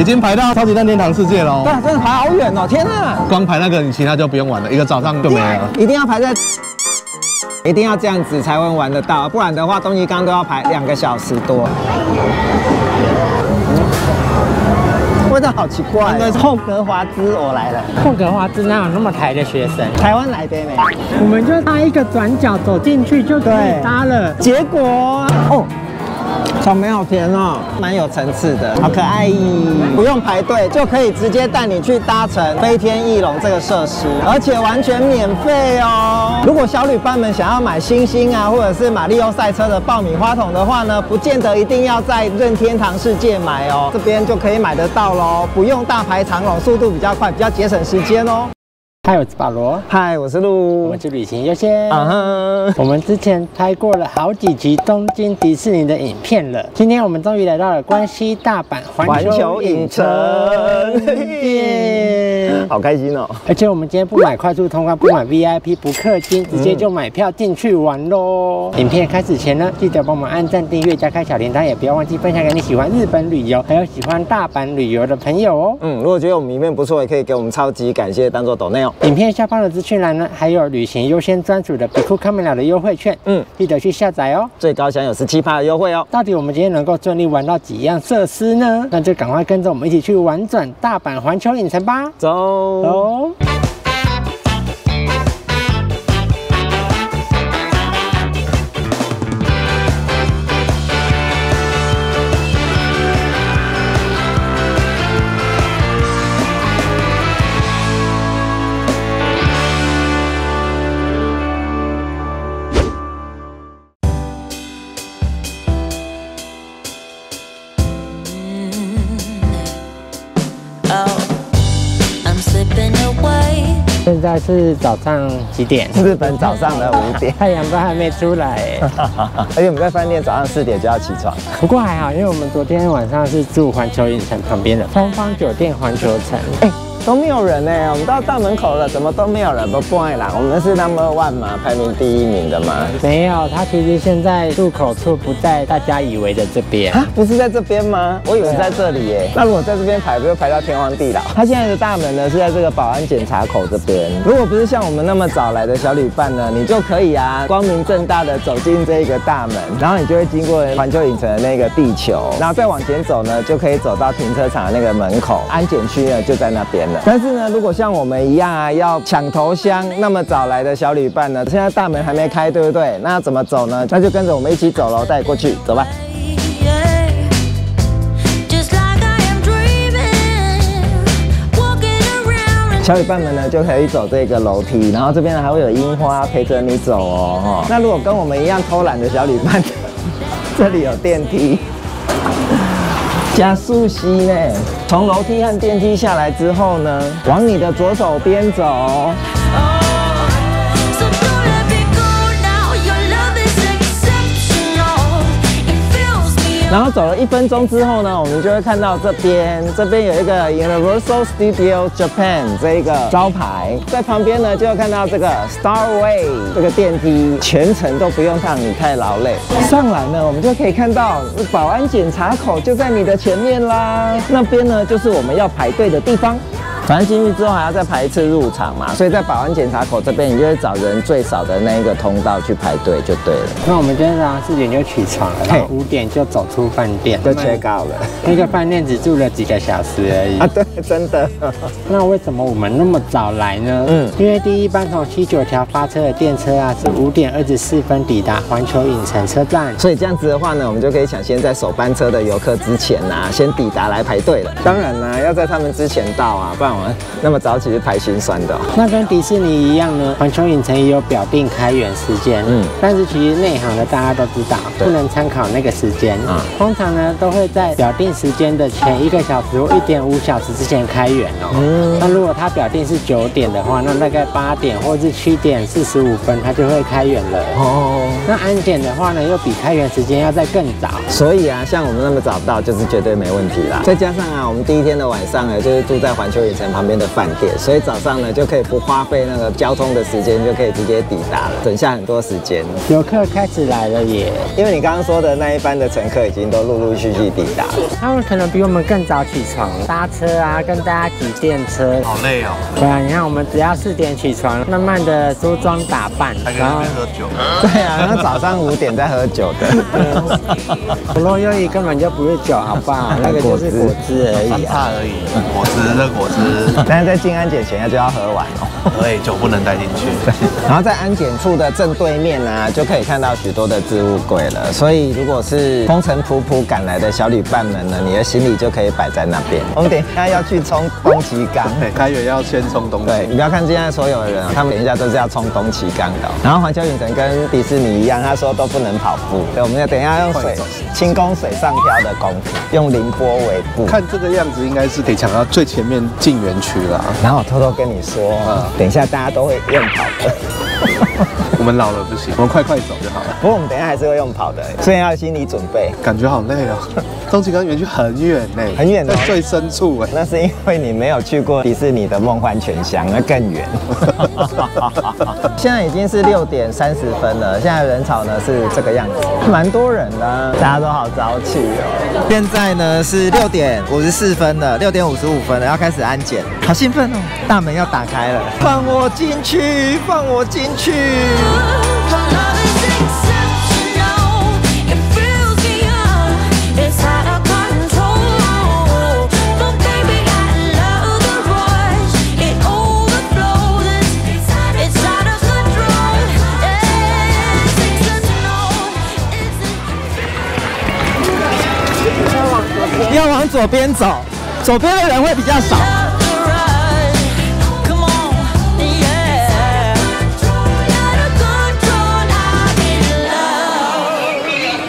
已经排到超级任天堂世界了。对，真的排好远哦！天哪，光排那个，你其他就不用玩了，一个早上就没了。一定要排在，一定要这样子才会玩得到，不然的话，东西缸都要排2个小时多。味道好奇怪。霍格华兹，我来了。霍格华兹哪有那么台的学生？台湾来的呢。我们就搭一个转角走进去就可以搭了。结果哦。草莓好甜哦，蛮有层次的，好可爱，不用排队就可以直接带你去搭乘飞天翼龙这个设施，而且完全免费哦。如果小旅伴们想要买星星啊，或者是马里奥赛车的爆米花桶的话呢，不见得一定要在任天堂世界买哦，这边就可以买得到咯，不用大排长龙，速度比较快，比较节省时间哦。嗨，我是保罗。嗨，我是路。我们去旅行优先。我们之前拍过了好几集东京迪士尼的影片了，今天我们终于来到了关西大阪环球影城，好开心哦！而且我们今天不买快速通关，不买 VIP， 不氪金，直接就买票进去玩咯。影片开始前呢，记得帮忙按赞、订阅、加开小铃铛，也不要忘记分享给你喜欢日本旅游，还有喜欢大阪旅游的朋友哦。如果觉得我们影片不错，也可以给我们超级感谢，当做抖内哦。影片下方的资讯栏呢，还有旅行优先专属的Biku Camera的优惠券，记得去下载哦，最高享有17%的优惠哦。到底我们今天能够顺利玩到几样设施呢？那就赶快跟着我们一起去玩转大阪环球影城吧，走。现在是早上几点？日本早上的5点，太阳都还没出来。而且我们在饭店早上4点就要起床。不过还好，因为我们昨天晚上是住环球影城旁边的东方酒店环球城。都没有人呢，我们到大门口了，怎么都没有人？不怪啦，我们是 No.1 嘛，排名第1名的嘛。没有，它其实现在入口处不在大家以为的这边啊，不是在这边吗？我以为在这里耶。那如果在这边排，不就排到天荒地老？它现在的大门呢是在这个保安检查口这边。如果不是像我们那么早来的小旅伴呢，你就可以啊，光明正大的走进这个大门，然后你就会经过环球影城的那个地球，然后再往前走呢，就可以走到停车场的那个门口，安检区呢就在那边了。但是呢，如果像我们一样啊，要抢头香，那么早来的小旅伴呢，现在大门还没开，对不对？那要怎么走呢？那就跟着我们一起走喽，带你过去，走吧。小旅伴们呢就可以走这个楼梯，然后这边呢还会有樱花陪着你走哦。那如果跟我们一样偷懒的小旅伴，这里有电梯。加速西呢，从楼梯和电梯下来之后呢，往你的左手边走。然后走了1分钟之后呢，我们就会看到这边有一个 Universal Studio Japan 这一个招牌，在旁边呢就会看到这个 Starway 这个电梯，全程都不用让你太劳累。上来呢，我们就可以看到保安检查口就在你的前面啦，那边呢就是我们要排队的地方。反正进去之后还要再排1次入场嘛，所以在保安检查口这边，你就会找人最少的那一个通道去排队就对了。那我们今天早上4点就起床了，然后5点就走出饭店，就 check out 了。那个饭店只住了几个小时而已啊，对，真的。那为什么我们那么早来呢？因为第一班从79条发车的电车啊，是5点24分抵达环球影城车站，所以这样子的话呢，我们就可以抢先在首班车的游客之前啊，先抵达来排队了。当然啦，要在他们之前到啊，不然我们那么早起是排心酸的。那跟迪士尼一样呢，环球影城也有表定开园时间，但是其实内行的大家都知道，不能参考那个时间。通常呢都会在表定时间的前1个小时或1.5小时之前开园哦。那如果他表定是9点的话，那大概8点或是7点45分它就会开园了。那安检的话呢，又比开园时间要再更早。所以啊，像我们那么早到，就是绝对没问题啦。再加上啊，我们第一天的晚上呢，就是住在环球影城城旁边的饭店，所以早上呢就可以不花费那个交通的时间，就可以直接抵达了，省下很多时间。游客开始来了耶！因为你刚刚说的那一班的乘客已经都陆陆续续抵达了，他们可能比我们更早起床，搭车啊，跟大家挤电车，好累哦。对啊，你看我们只要4点起床，慢慢的梳妆打扮，然后喝酒。对啊，那早上5点在喝酒的。不洛优怡根本就不是酒，好不好？那个就是果汁而已啊。而已，果汁这果汁。但是在进安检前就要喝完哦。对，酒不能带进去。然后在安检处的正对面呢，就可以看到许多的置物柜了。所以如果是风尘仆仆赶来的小旅伴们呢，你的行李就可以摆在那边。我们等一下要去冲东崎港，开园要先冲东崎。对，你不要看现在所有的人，他们等一下都是要冲东崎港的。然后环球影城跟迪士尼一样，他说都不能跑步。对，我们要等一下用轻功水上漂的功夫，用凌波微步。看这个样子，应该是可以抢到最前面进园区啦。然后我偷偷跟你说，等一下大家都会用跑的。我们老了不行，我们快走就好了。不过我们等一下还是会用跑的，所以要有心理准备。感觉好累哦，东崎港园区很远呢，很远的，在最深处哎。那是因为你没有去过迪士尼的梦幻泉乡，那更远。现在已经是6点30分了，现在人潮呢是这个样子，蛮多人的啊，大家都好早起哦。现在呢是6点54分了，6点55分了，要开始安检，好兴奋哦！大门要打开了，放我进去，放我进去。要往左边走，左边的人会比较少。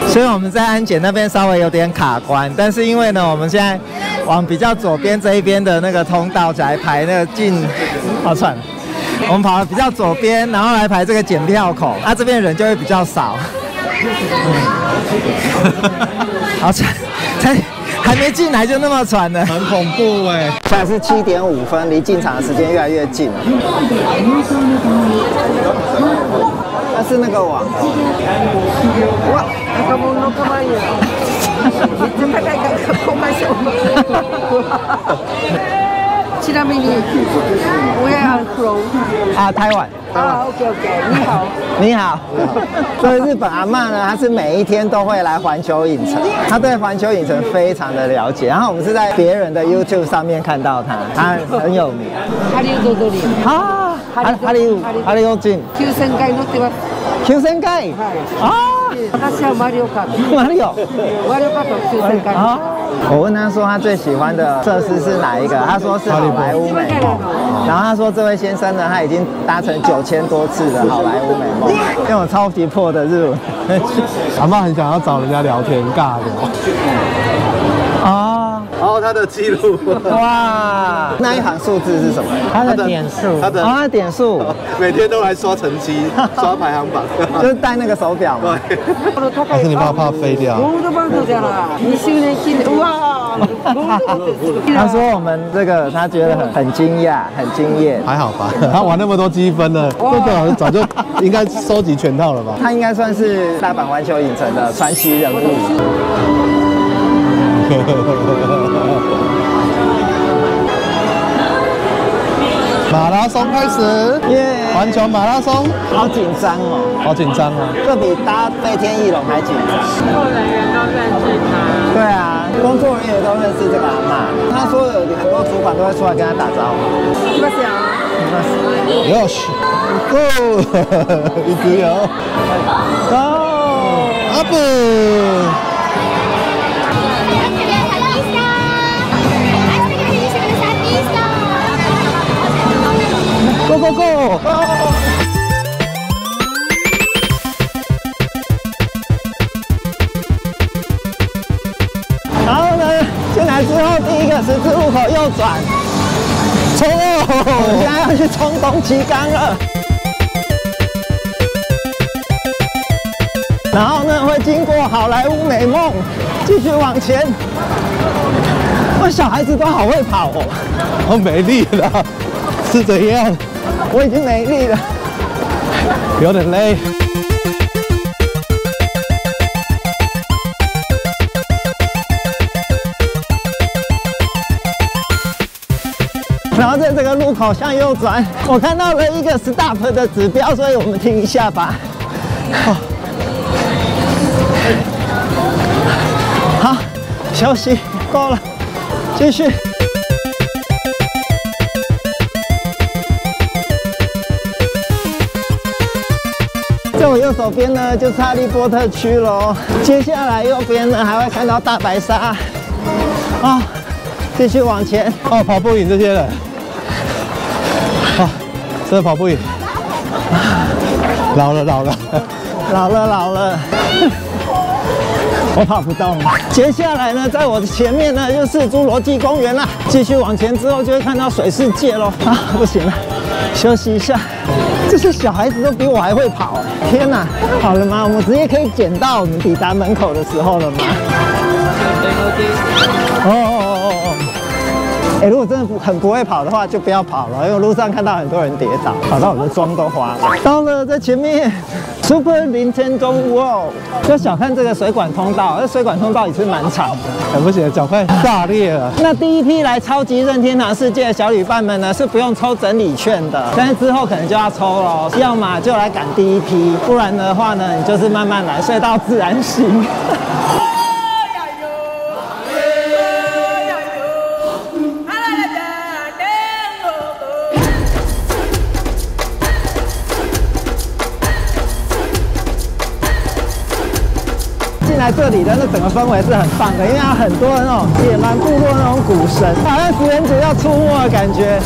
所以我们在安检那边稍微有点卡关，但是因为呢，我们现在往比较左边这一边的那个通道来排那个进，好喘。我们跑比较左边，然后来排这个检票口，这边人就会比较少。好喘，还没进来就那么喘呢，很恐怖哎！现在是7点5分，离进场的时间越来越近了。那是那个网红。哇，ちなみに，Where are you from？ 台湾。OK， 你好。你好。这日本阿嬷呢，她是每一天都会来环球影城，她对环球影城非常的了解。然后我们是在别人的 YouTube 上面看到她，她很有名。ハリウッドリー。啊，ハリウッド。9000回乗ってます。9000回。私はマリオカート。マリオカート9000回。我问他说他最喜欢的设施是哪一个，他说是好莱坞美梦。然后他说这位先生呢，他已经搭乘9000多次的好莱坞美梦，用我超级破的日文。阿嬷很想要找人家聊天尬聊。哦，他的记录。哇，那一行数字是什么？他的点数。他的点数，每天都来刷成绩，刷排行榜，就是戴那个手表嘛。还是你怕飞掉？2周年記念。哇！他说我们这个他觉得很惊讶，很惊艳。还好吧，他玩那么多积分了，这个早就应该收集全套了吧？他应该算是大阪环球影城的传奇人物。马拉松开始，环球马拉松，好紧张哦，好紧张啊！这比搭飞天翼龙还紧张。工作人员都认识他。对啊，工作人员都认识这个阿嬷。他说有很多主管都会出来跟他打招呼。よし、ゴー、行くよ。ゴー、アップ。Go go go！ 然后呢，进来之后第一个十字路口右转，冲！我们现在要去冲东崎港了。然后呢，会经过好莱坞美梦，继续往前。哇，小孩子都好会跑哦。我没力了，是怎样？我已经没力了，有点累。然后在这个路口向右转，我看到了一个 stop 的指标，所以我们停一下吧。好，休息够了，继续。在我右手边呢，就是哈利波特区喽。接下来右边呢，还会看到大白鲨。啊，继续往前。哦，跑不赢这些人。啊，真的跑不赢。老了。我跑不动了。接下来呢，在我的前面呢，就是侏罗纪公园啦。继续往前之后，就会看到水世界喽。啊，不行了，休息一下。这些小孩子都比我还会跑，天哪！好了吗？我们直接可以捡到我们抵达门口的时候了吗？哎，如果真的很不会跑的话，就不要跑了，因为我路上看到很多人跌倒，跑到我的妆都花了。到了，在前面 Super Nintendo World， 要小看这个水管通道，这水管通道也是蛮长的。很不行，脚快炸裂了。那第一批来超级任天堂世界的小旅伴们呢，是不用抽整理券的，但是之后可能就要抽了，要么就来赶第一批，不然的话呢，你就是慢慢来，睡到自然醒。来这里的那整个氛围是很棒的，因为它很多那种野蛮部落那种鼓声，好像食人族要出没的感觉。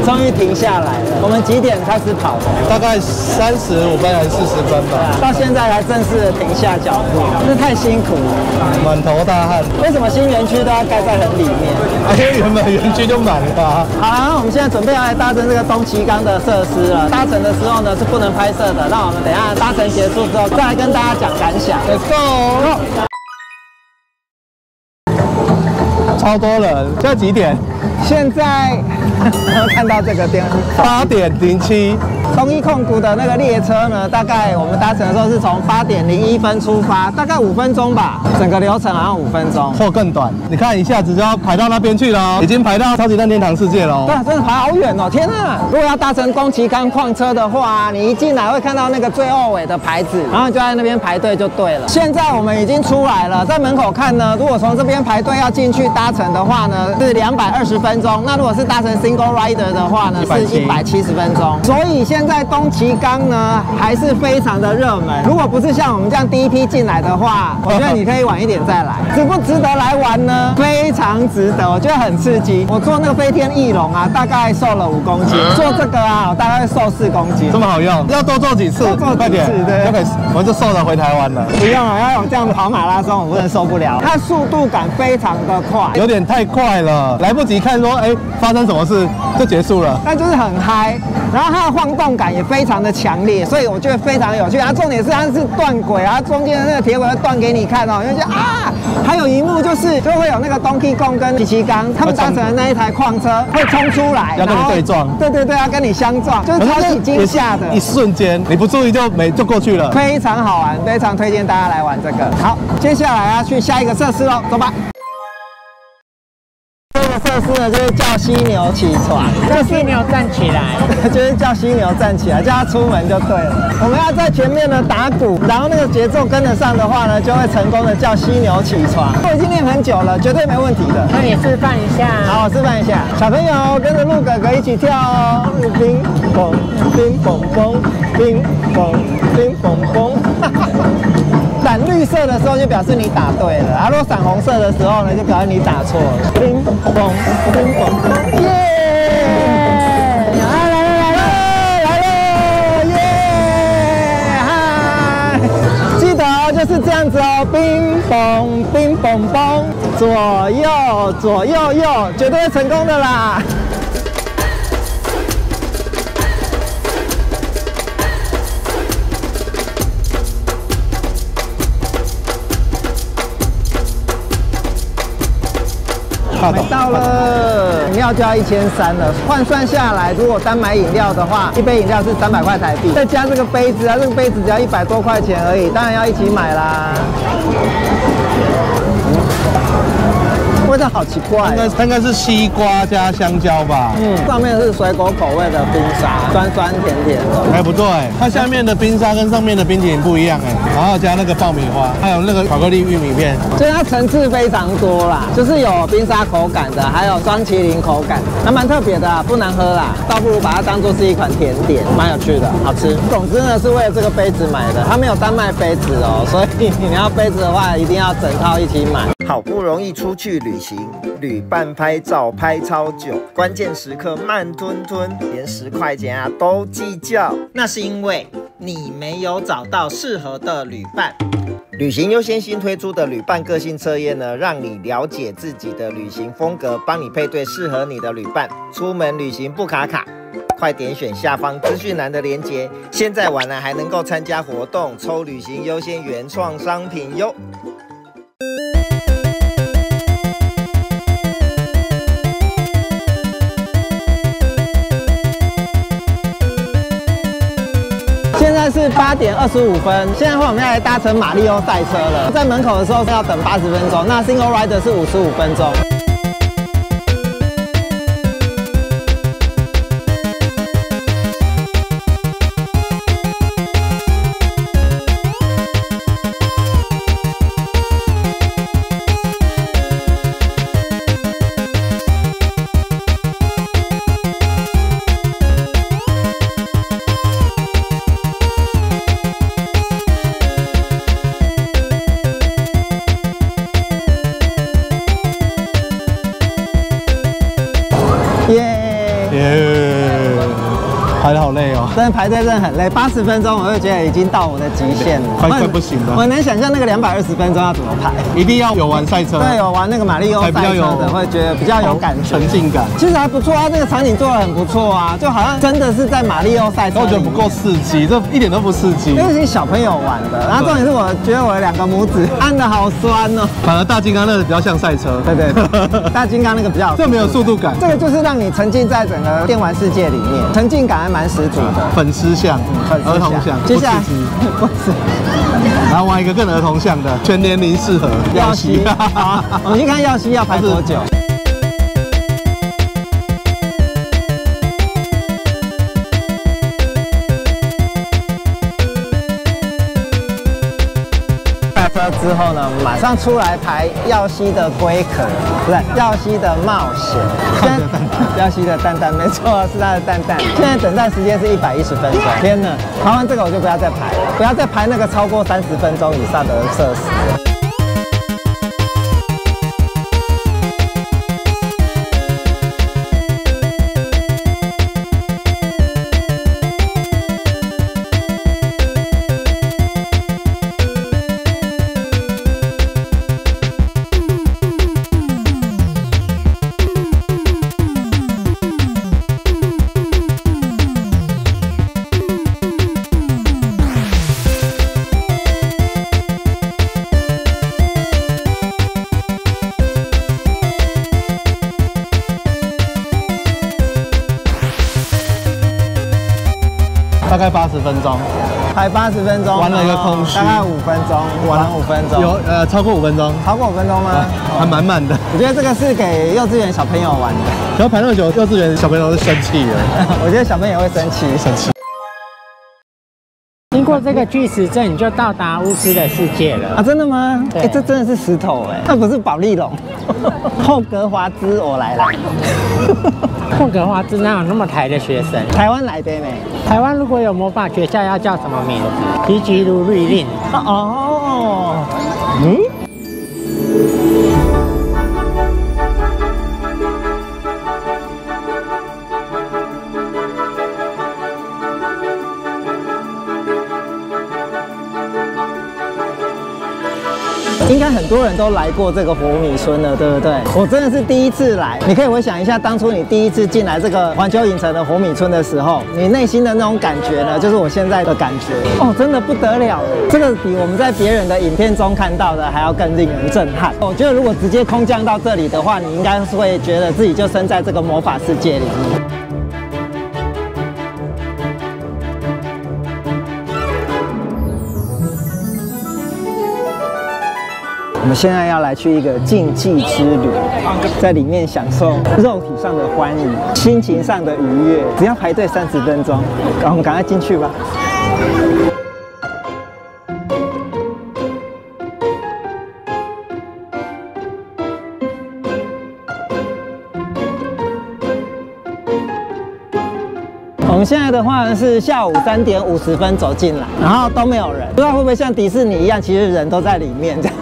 终于停下来了。我们几点开始跑的？大概35分还是40分吧。到现在才正式的停下脚步，这太辛苦了，满头大汗。为什么新园区都要盖在很里面？因为原本园区就满了啊。好，那我们现在准备要来搭乘这个东崎冈的设施了。搭乘的时候呢是不能拍摄的，那我们等一下搭乘结束之后再来跟大家讲感想。Let's go！ 超多人，现在几点？现在看到这个电8点07。东一控股的那个列车呢，大概我们搭乘的时候是从8点01分出发，大概5分钟吧，整个流程好像5分钟或更短。你看一下子就要排到那边去了，已经排到超级任天堂世界了。对，真的排好远哦！天哪！如果要搭乘东崎冈矿车的话，你一进来会看到那个最后尾的牌子，然后就在那边排队就对了。现在我们已经出来了，在门口看呢，如果从这边排队要进去搭乘的话呢，是220分钟。那如果是搭乘 Single Rider 的话呢，是170分钟。所以现在东崎冈呢还是非常的热门。如果不是像我们这样第一批进来的话，我觉得你可以晚一点再来。值不值得来玩呢？非常值得，我觉得很刺激。我坐那个飞天翼龙啊，大概瘦了5公斤；坐这个啊，我大概瘦4公斤。这么好用，要多做几次，快点，对，就可以，我们就瘦了回台湾了。不用了，要有这样的跑马拉松，我不能受不了。它速度感非常的快，有点太快了，来不及看说，发生什么事就结束了。但就是很嗨，然后它的晃动感也非常的强烈，所以我觉得非常有趣。它重点是它是断轨啊，中间的那个铁轨会断给你看哦，你就觉得啊，还有一幕就会有那个Donkey Kong跟奇奇刚他们搭乘的那一台矿车会冲出来，要跟你对撞。对，要跟你相撞，就是超级惊吓的，一瞬间你不注意就过去了，非常好玩，非常推荐大家来玩这个。好，接下来要去下一个设施喽，走吧。这个设施呢，就是叫犀牛起床，叫犀牛站起来，就是叫犀牛站起来，叫它出门就对了。我们要在前面呢打鼓，然后那个节奏跟得上的话呢，就会成功的叫犀牛起床。我已经练很久了，绝对没问题的。那你示范一下。好，我示范一下，小朋友跟着鹿哥哥一起跳哦，乒乓乒乓乓乒乓乒乓乓。闪绿色的时候就表示你打对了，啊，如果闪红色的时候呢，就表示你打错了。乒乓，乒乓，耶！就是这样子哦，冰嘣冰嘣嘣，左右左右右，绝对会成功的啦。买到了，饮料就要1300了，换算下来，如果单买饮料的话，一杯饮料是300块台币，再加这个杯子啊，这个杯子只要100多块钱而已，当然要一起买啦。味道好奇怪，应该是西瓜加香蕉吧。上面是水果口味的冰沙，酸酸甜甜的，还不错哎。它下面的冰沙跟上面的冰淇淋不一样哎，然后加那个爆米花，还有那个巧克力玉米片，所以它层次非常多啦，就是有冰沙口感的，还有双麒麟口感，还蛮特别的啊，不难喝啦，倒不如把它当做是一款甜点，蛮有趣的，好吃。总之呢，是为了这个杯子买的，它没有单卖杯子哦，所以你要杯子的话，一定要整套一起买。好不容易出去旅行，旅伴拍照拍超久，关键时刻慢吞吞，连10块钱啊都计较。那是因为你没有找到适合的旅伴。旅行优先新推出的旅伴个性测验呢，让你了解自己的旅行风格，帮你配对适合你的旅伴，出门旅行不卡卡。快点选下方资讯栏的连结，现在玩了还能够参加活动，抽旅行优先原创商品哟。现在是8点25分，现在我们要来搭乘马里奥赛车了。在门口的时候是要等80分钟，那 Single Rider 是55分钟。排得好累哦，真的排队真的很累，80分钟我就觉得已经到我的极限了，快不行了。我能想象那个220分钟要怎么排，一定要有玩赛车，对，有玩那个马里奥赛车的，会觉得比较有感觉，沉浸感。其实还不错啊，这个场景做得很不错啊，就好像真的是在马里奥赛车。我觉得不够刺激，这一点都不刺激，因为是小朋友玩的。然后重点是我觉得我的2个拇指按得好酸哦。反而大金刚那个比较像赛车，对对，大金刚那个比较，这没有速度感，这个就是让你沉浸在整个电玩世界里面，沉浸感还蛮十足的。粉丝像，儿童像，接下来不是，然后玩一个更儿童像的，全年龄适合。耀西，好，我们去看耀西要排多久？下车之后呢，马上出来排耀西的龟壳，不是耀西的冒险。耀西的蛋蛋，没错，是它的蛋蛋。现在等待时间是110分钟。天哪，排完这个我就不要再排了，不要再排那个超过30分钟以上的设施。大概80分钟，排80分钟，玩了一个空虚，大概5分钟，玩5分钟，有超过5分钟，超过5分钟吗？还满满的。我觉得这个是给幼稚园小朋友玩的，只要排那么久，幼稚园小朋友都生气了。我觉得小朋友也会生气。经过这个巨石阵，你就到达巫师的世界了啊！真的吗？对，这真的是石头哎，那不是保利龙。霍格华兹，我来了。霍格华兹哪有那么台的学生？台湾来的没？台湾如果有魔法学校，要叫什么名字？皮吉鲁律令。哦，应该很多人都来过这个活米村了，对不对？我真的是第一次来。你可以回想一下，当初你第一次进来这个环球影城的活米村的时候，你内心的那种感觉呢，就是我现在的感觉哦，真的不得了，这个比我们在别人的影片中看到的还要更令人震撼。我觉得如果直接空降到这里的话，你应该会觉得自己就身在这个魔法世界里面。我们现在要来去一个竞技之旅，在里面享受肉体上的欢愉，心情上的愉悦，只要排队30分钟。我们赶快进去吧。我们现在的话是下午3点50分走进来，然后都没有人，不知道会不会像迪士尼一样，其实人都在里面这样。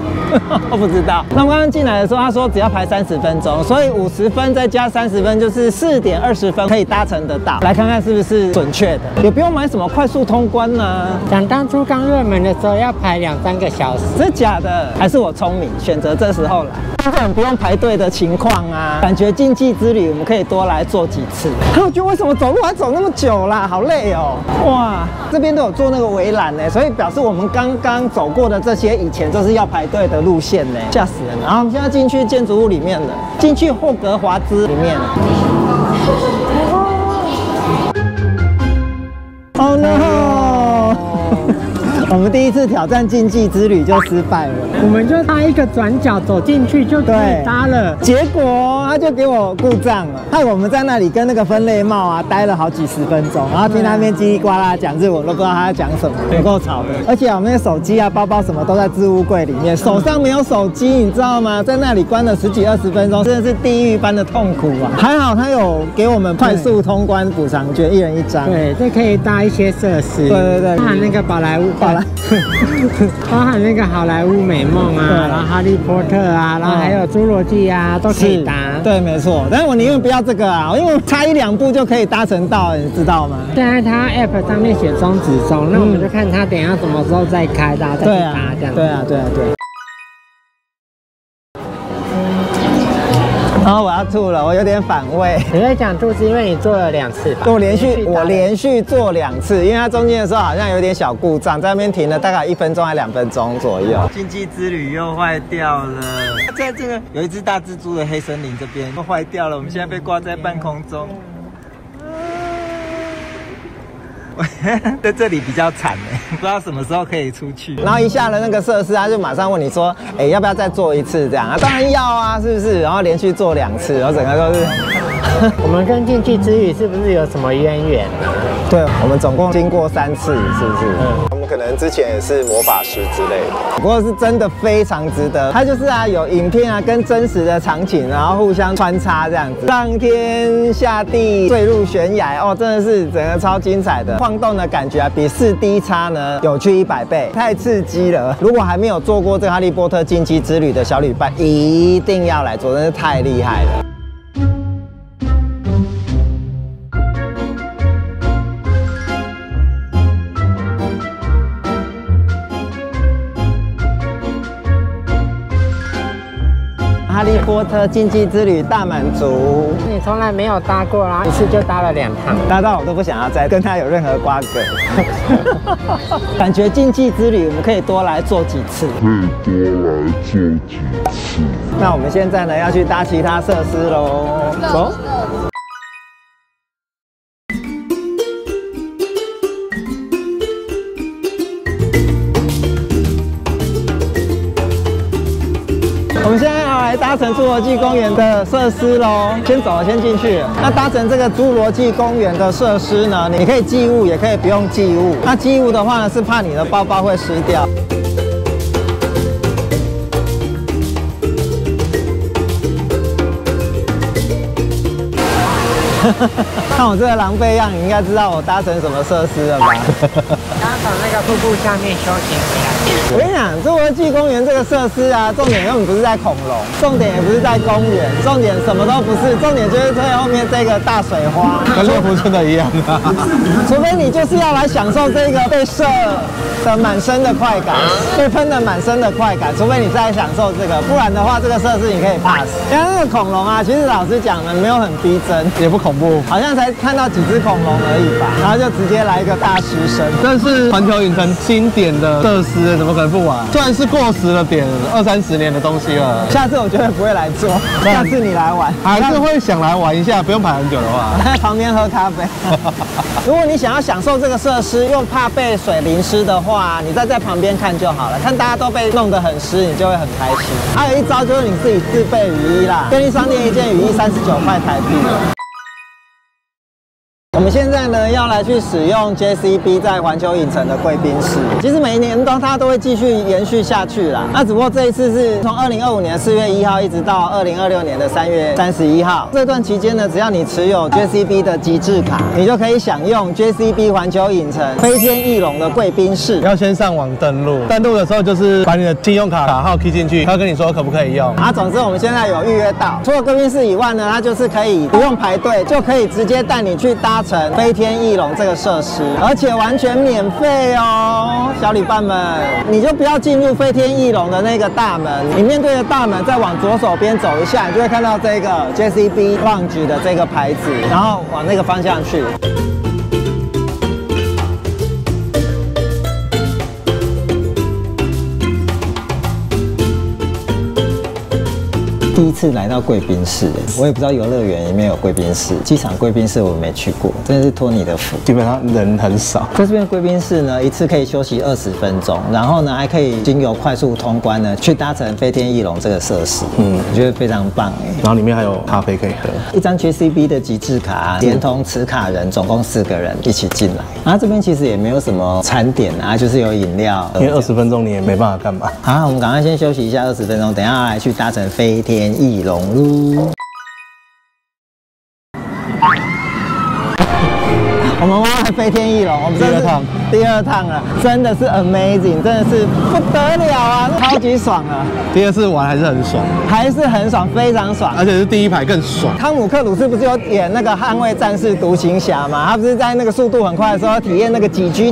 我不知道。那我刚刚进来的时候，他说只要排30分钟，所以50分再加30分就是4点20分可以搭乘得到。来看看是不是准确的，也不用买什么快速通关呢。想当初刚热门的时候要排2、3个小时，真的假的？还是我聪明，选择这时候来，根本不用排队的情况啊。感觉竞技之旅我们可以多来做几次。我觉得为什么走路还走那么久啦？好累哦。哇，这边都有做那个围栏呢，所以表示我们刚刚走过的这些以前都是要排队的路线呢，吓死人了。然后我们现在进去建筑物里面了，进去霍格华兹里面。Oh no！ 我们第一次挑战竞技之旅就失败了，我们就差一个转角走进去就可以搭了，结果他就给我故障了，害我们在那里跟那个分类帽啊待了好几10分钟，然后听他那边叽里呱啦讲日文，都不知道他在讲什么，有够吵的。而且我们的手机啊、包包什么都在置物柜里面，手上没有手机，你知道吗？在那里关了10几20分钟，真的是地狱般的痛苦啊！还好他有给我们快速通关补偿券，1人1张。对，这可以搭一些设施。对，包含那个包含那个好莱坞美梦啊，然后哈利波特啊，然后还有侏罗纪啊，都可以搭。对，没错。但是我宁愿不要这个啊，因为差1、2步就可以搭乘到，你知道吗？现在它 App 上面写中止中，那我们就看它等一下什么时候再开，大家再去搭这样。对啊。然后我要吐了，我有点反胃。你在讲吐是因为你做了2次吧？我连续做2次，因为它中间的时候好像有点小故障，在那边停了大概1分钟还2分钟左右。竞技之旅又坏掉了，在这个有一只大蜘蛛的黑森林这边又坏掉了，我们现在被挂在半空中。在这里比较惨哎，不知道什么时候可以出去。然后一下了那个设施，他就马上问你说，哎，要不要再做一次这样啊？当然要啊，是不是？然后连续做2次，然后整个都是。我们跟竞技之旅是不是有什么渊源？对，我们总共经过3次，是不是？我们可能之前也是魔法师之类的，不过是真的非常值得。它就是啊，有影片啊跟真实的场景，然后互相穿插这样子，上天下地，坠入悬崖，哦，真的是整个超精彩的。晃动的感觉啊，比4D 叉呢有趣100倍，太刺激了！如果还没有做过这个哈利波特竞技之旅的小旅伴，一定要来做，真是太厉害了。哈利波特竞技之旅大满足，你从来没有搭过，然后一次就搭了2趟，搭到我都不想要再跟他有任何瓜葛。感觉竞技之旅我们可以多来做几次。那我们现在呢要去搭其他设施喽，走。我们现在要来搭乘侏罗纪公园的设施喽，先走了，先进去。那搭乘这个侏罗纪公园的设施呢，你可以寄物，也可以不用寄物。那寄物的话呢，是怕你的包包会湿掉。看我这个狼狈样，你应该知道我搭乘什么设施了吧？刚从那个瀑布下面休息回来。我跟你讲，侏罗纪公园这个设施啊，重点根本不是在恐龙，重点也不是在公园，重点什么都不是，重点就是在后面这个大水花，跟乐福村的一样啊。除非你就是要来享受这个被射的满身的快感，被喷的满身的快感，除非你是在享受这个，不然的话，这个设施你可以 pass。因为那个恐龙啊，其实老实讲呢，没有很逼真，也不恐怖，好像才看到几只恐龙而已吧，然后就直接来一个大失身。这是环球影城经典的设施，怎么可能不玩？虽然是过时了点，20-30年的东西了。下次我绝对不会来做，下次你来玩，还是会想来玩一下，不用排很久的话。在旁边喝咖啡。如果你想要享受这个设施，又怕被水淋湿的话，你再在旁边看就好了。看大家都被弄得很湿，你就会很开心。还有一招就是你自己自备雨衣啦，便利商店一件雨衣39块台币。我们现在呢要来去使用 JCB 在环球影城的贵宾室，其实每一年它都会继续延续下去啦。那只不过这一次是从2025年4月1号一直到2026年的3月31号，这段期间呢，只要你持有 JCB 的极致卡，你就可以享用 JCB 环球影城飞天翼龙的贵宾室。要先上网登录，登录的时候就是把你的信用卡号 key 进去，他跟你说可不可以用。总之我们现在有预约到，除了贵宾室以外呢，它就是可以不用排队，就可以直接带你去搭乘飞天翼龙这个设施，而且完全免费哦，小旅伴们，你就不要进入飞天翼龙的那个大门，你面对着大门，再往左手边走一下，你就会看到这个 JCB Lounge 的这个牌子，然后往那个方向去。第一次来到贵宾室，我也不知道游乐园里面有贵宾室，机场贵宾室我没去过，真的是托你的福。基本上人很少，在这边贵宾室呢，一次可以休息20分钟，然后呢还可以经由快速通关呢，去搭乘飞天翼龙这个设施，我觉得非常棒哎。然后里面还有咖啡可以喝，一张 JCB 的极致卡，连同持卡人总共4个人一起进来。然后这边其实也没有什么餐点啊，就是有饮料，因为20分钟你也没办法干嘛。好，我们赶快先休息一下20分钟，等一下来去搭乘飞天翼龙喽。我们玩完飞天翼龙，我们这是第二趟了，真的是 amazing， 真的是不得了啊，超级爽啊！第二次玩还是很爽，还是很爽，非常爽，而且是第一排更爽。汤姆克鲁斯不是有演那个捍卫战士独行侠吗？他不是在那个速度很快的时候体验那个几居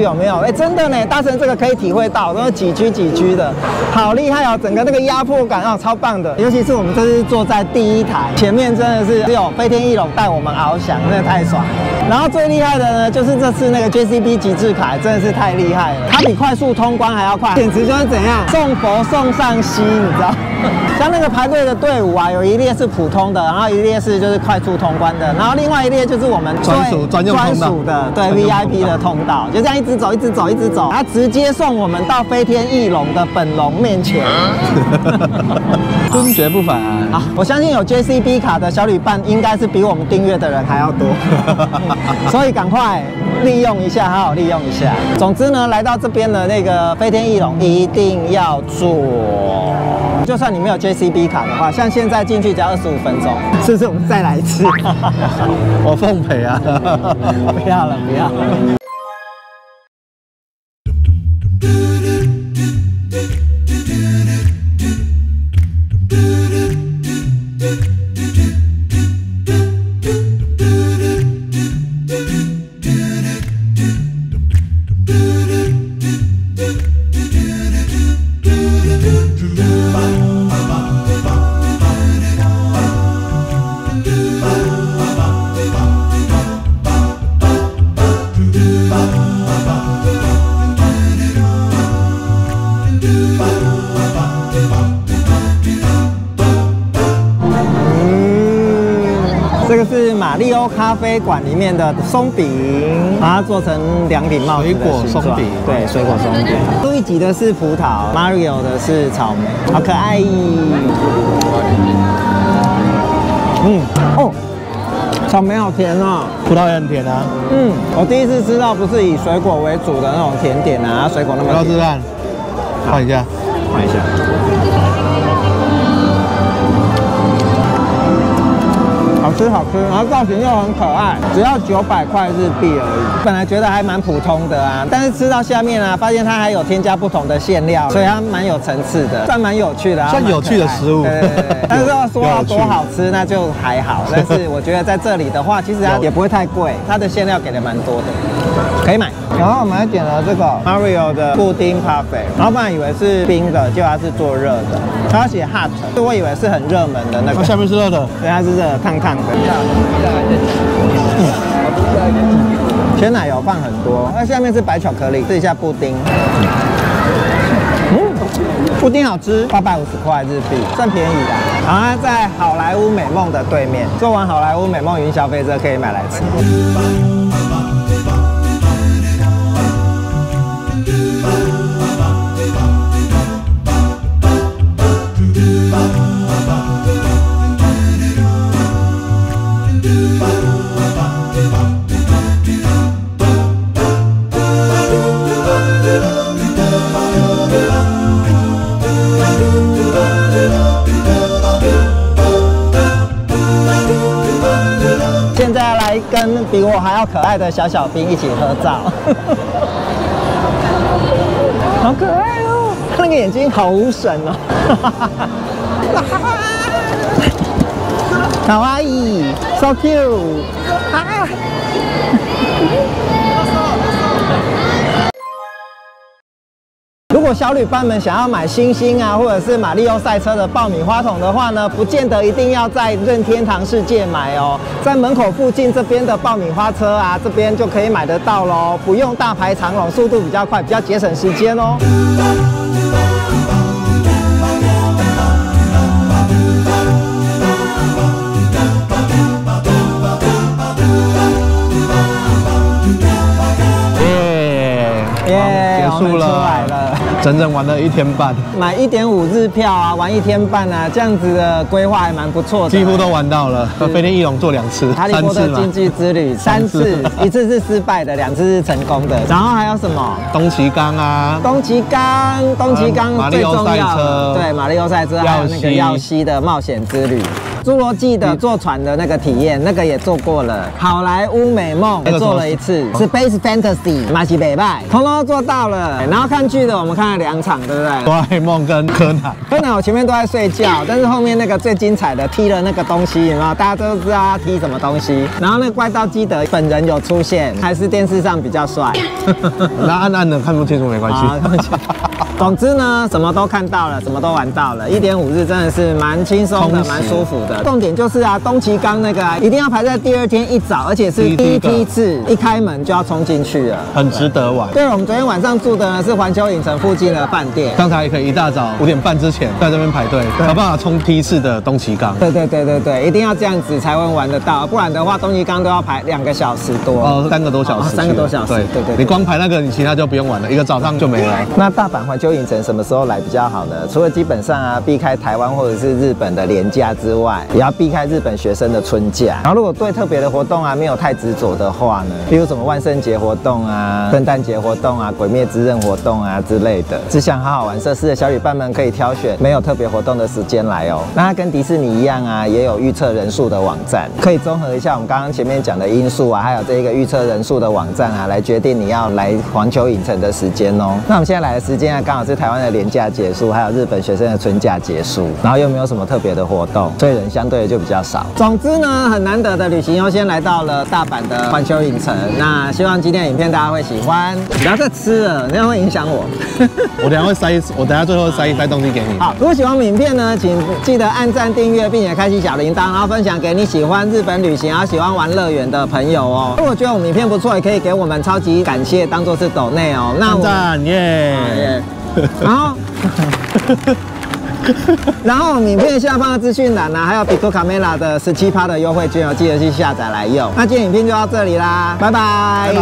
有没有？哎，真的呢，搭乘这个可以体会到，都是几居的，好厉害哦！整个那个压迫感哦，超棒的。尤其是我们这次坐在第一排，前面真的是只有飞天翼龙带我们翱翔，真的太爽了。然后最厉害的呢，就是这次那个 JCB 极致卡真的是太厉害了，它比快速通关还要快，简直就是怎样送佛送上西，你知道？像那个排队的队伍啊，有一列是普通的，然后一列是就是快速通关的，然后另外一列就是我们专属的对 VIP 的通道，就这样一直走，它直接送我们到飞天翼龙的本龙面前，尊爵不凡啊！我相信有 JCB 卡的小旅伴应该是比我们订阅的人还要多，所以赶快利用一下，好好利用一下。总之呢，来到这边的那个飞天翼龙一定要坐。就算你没有 JCB 卡的话，像现在进去只要25分钟，是不是？我们再来一次，我奉陪啊！不要了，不要了。这个是马里欧咖啡馆里面的松饼，把它做成2顶帽子的形状。对，水果松饼。路易吉的是葡萄 ，Mario 的是草莓，好可爱。哦，草莓好甜哦，葡萄也很甜啊。我第一次吃到不是以水果为主的那种甜点啊，水果那么甜。要试看，换一下。好吃好吃，然后造型又很可爱，只要900块日币而已。本来觉得还蛮普通的啊，但是吃到下面啊，发现它还有添加不同的馅料，所以它蛮有层次的，算蛮有趣的，算有趣的食物。对。但是要说到多好吃，那就还好。但是我觉得在这里的话，其实它也不会太贵，它的馅料给的蛮多的，可以买。然后我们还点了这个 Mario 的布丁 parfait， 然后本来以为是冰的，结果它是做热的，它写 hot， 所以我以为是很热门的那个。下面是热的，对，它是热的，烫烫的。鲜奶油放很多，那下面是白巧克力，试一下布丁。布丁好吃，850块日币，算便宜的。然后它在好莱坞美梦的对面，坐完好莱坞美梦云霄飞车可以买来吃。现在来跟比我还要可爱的小小兵一起合照，好可爱哦！他那个眼睛好无神哦，卡哇伊 ，so cute， 啊！如果小旅伴们想要买星星啊，或者是马里奥赛车的爆米花桶的话呢，不见得一定要在任天堂世界买哦，在门口附近这边的爆米花车啊，这边就可以买得到咯，不用大排长龙，速度比较快，比较节省时间哦。耶，结束了，出来了。整整玩了1天半，买1.5日票啊，玩1天半啊，这样子的规划还蛮不错的，几乎都玩到了。飞天翼龙做2次，哈利波特竞技之旅3次，1次是失败的，2次是成功的。然后还有什么？东奇刚啊，东奇刚最重要的，对，马里奥赛车，还有那个耀西的冒险之旅。侏罗纪的坐船的那个体验，那个也做过了。好莱坞美梦也做了1次，Space Fantasy 马西北拜，通通都做到了。然后看剧的我们看了2场，对不对？哆啦 A 梦跟柯南。柯南我前面都在睡觉，但是后面那个最精彩的踢了那个东西，有没有？大家都知道他踢什么东西。然后那个怪盗基德本人有出现，还是电视上比较帅。那暗暗的看不清楚没关系。总之呢，什么都看到了，什么都玩到了，1.5日真的是蛮轻松的，蛮舒服的。重点就是啊，东奇刚那个啊，一定要排在第2天一早，而且是第一批次，一开门就要冲进去了，很值得玩。对了，我们昨天晚上住的呢是环球影城附近的饭店，刚才也可以一大早5点半之前在这边排队，有办法冲批次的东奇刚。对，一定要这样子才会玩得到，不然的话东奇刚都要排2个小时多，3个多小时，3个多小时。对，你光排那个，你其他就不用玩了，一个早上就没了。那大阪环球影城什么时候来比较好呢？除了基本上啊避开台湾或者是日本的连假之外，也要避开日本学生的春假。然后如果对特别的活动啊没有太执着的话呢，比如什么万圣节活动啊、圣诞节活动啊、鬼灭之刃活动啊之类的，只想好好玩设施的小旅伴们可以挑选没有特别活动的时间来哦。那它跟迪士尼一样啊，也有预测人数的网站，可以综合一下我们刚刚前面讲的因素啊，还有这一个预测人数的网站啊，来决定你要来环球影城的时间哦。那我们现在来的时间啊，刚好是台湾的连假结束，还有日本学生的春假结束，然后又没有什么特别的活动，所以人相对的就比较少。总之呢，很难得的旅行优先来到了大阪的环球影城。那希望今天的影片大家会喜欢，不要再吃了，那样会影响我。我等下最后塞一塞东西给你。好，如果喜欢我们影片呢，请记得按赞、订阅，并且开启小铃铛，然后分享给你喜欢日本旅行、然后喜欢玩乐园的朋友哦。如果觉得我们影片不错，也可以给我们超级感谢，当做是抖内哦。那我赞耶！然后我们影片下方的资讯栏呢，还有 Bigo Camera 的17%的优惠券哦，记得去下载来用。那今天影片就到这里啦，拜拜。拜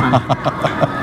拜。